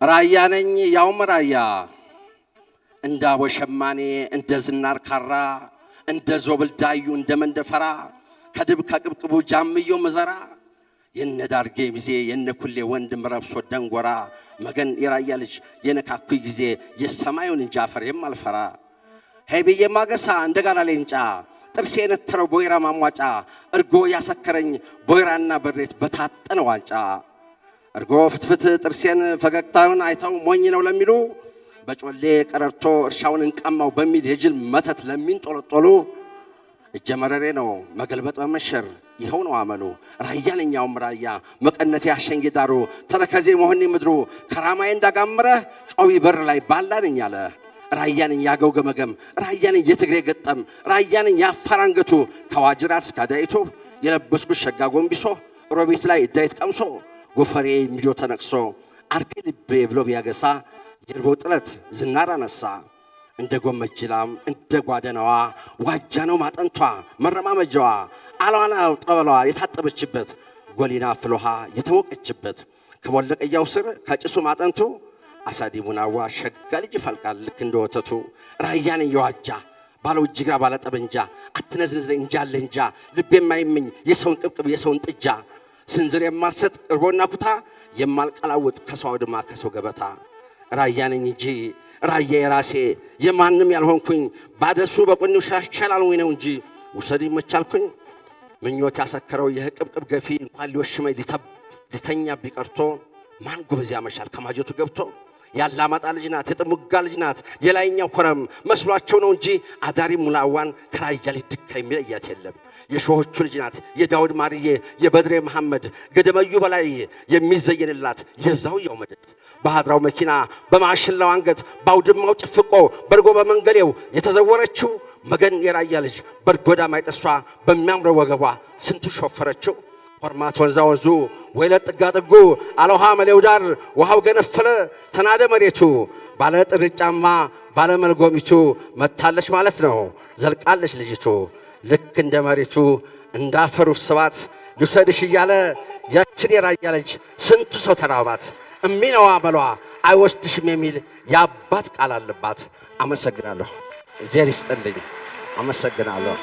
ራያ ነኝ ያውም ራያ እንደ አቦሸማኔ እንደ ዝናር ካራ እንደ ዞብል ዳዩ እንደ መንደፈራ ከድብ ከቅብቅቡ ጃምዮ መዘራ የነዳርጌ ጊዜ የነኩሌ ወንድም ረብሶ ደንጎራ መገን የራያ ልጅ የነካኩይ ጊዜ የሰማዩን ጃፈር የማልፈራ ሄብዬ ማገሳ እንደጋላ ሌንጫ ጥርሴ የነተረው ቦይራ ማሟጫ እርጎ ያሰከረኝ ቦይራና በሬት በታጠነ ዋንጫ እርጎ ፍትፍት ጥርሴን ፈገግታውን አይተው ሞኝ ነው ለሚሉ በጮሌ ቀረርቶ እርሻውን እንቀማው በሚል የጅል መተት ለሚንጦለጦሉ እጀመረሬ ነው መገልበጥ መመሸር ይኸው ነው አመሉ ራያነኛውም ራያ መቀነቴ አሸንጌ ዳሩ ተረከዜ መሆኔ ምድሩ ከራማዬ እንዳጋመረ ጮቢ በር ላይ ባላነኝ አለ ራያነኝ ያገው ገመገም ራያነኝ የትግሬ ገጠም ራያነኝ ያፋር አንገቱ ከዋጅራት እስከ አዳይቱ የለበስኩት ሸጋ ጎንቢሶ ሮቢት ላይ ዳይት ቀምሶ ጎፈሬ ሚዲዮ ተነቅሶ አርኬ ልቤ ብሎ ቢያገሳ የርቦ ጥለት ዝናር አነሳ እንደ ጎመጅላም እንደ ጓደናዋ ዋጃ ነው ማጠንቷ መረማመጃዋ አሏና ጠበሏ የታጠበችበት ጎሊና ፍሎሃ የተወቀችበት ከወለቀያው ስር ከጭሱ ማጠንቱ አሳዲሙናዋ ሸጋ ልጅ ፈልቃል ልክ እንደወተቱ ራያን የዋጃ ባለው እጅግራ ባለ ጠበንጃ አትነዝንዝ እንጃለ እንጃ ልብ የማይመኝ የሰውን ቅብቅብ የሰውን ጥጃ ስንዝር የማልሰጥ እርቦና ኩታ የማልቀላውጥ ከሰው ድማ ከሰው ገበታ ራያነኝ እንጂ ራያ የራሴ የማንም ያልሆንኩኝ ባደሱ በቆኔው ሻሻላልኩኝ ነው እንጂ ውሰድ ይመቻልኩኝ ምኞት ያሰከረው የቅብቅብ ገፊ እንኳን ሊወሽመኝ ሊተኛ ቢቀርቶ ማን ጎበዝ ያመሻል ከማጀቱ ገብቶ ያላማጣ ልጅ ናት የጥሙጋ ልጅ ናት የላይኛው ኮረም መስሏቸው ነው እንጂ አዳሪ ሙላዋን ከራያ ሊድካ የሚለያት የለም የሾሆቹ ልጅ ናት የዳውድ ማርዬ የበድሬ መሐመድ ገደመዩ በላይ የሚዘየንላት የዛውያው መደድ በሃድራው መኪና በማሽላው አንገት ባውድማው ጭፍቆ በርጎ በመንገሌው የተዘወረችው መገን የራያ ልጅ በርጎዳ ማይጠሷ በሚያምረው ወገቧ ስንቱ ሾፈረችው ሆርማት ወንዛ ወንዙ ወይለት ጥጋ ጥጉ አለውሃ መሌው ዳር ውሃው ገነፈለ ተናደ መሬቱ ባለ ጥርጫማ ባለ መልጎሚቱ መታለች ማለት ነው ዘልቃለች ልጅቱ ልክ እንደ መሬቱ እንዳፈሩ ስባት ልውሰድሽ እያለ ያችን የራያ ልጅ ስንቱ ሰው ተራባት እሚነዋ በሏ አይወስድሽም የሚል የአባት ቃል አለባት አመሰግናለሁ እግዚአብሔር ይስጥልኝ አመሰግናለሁ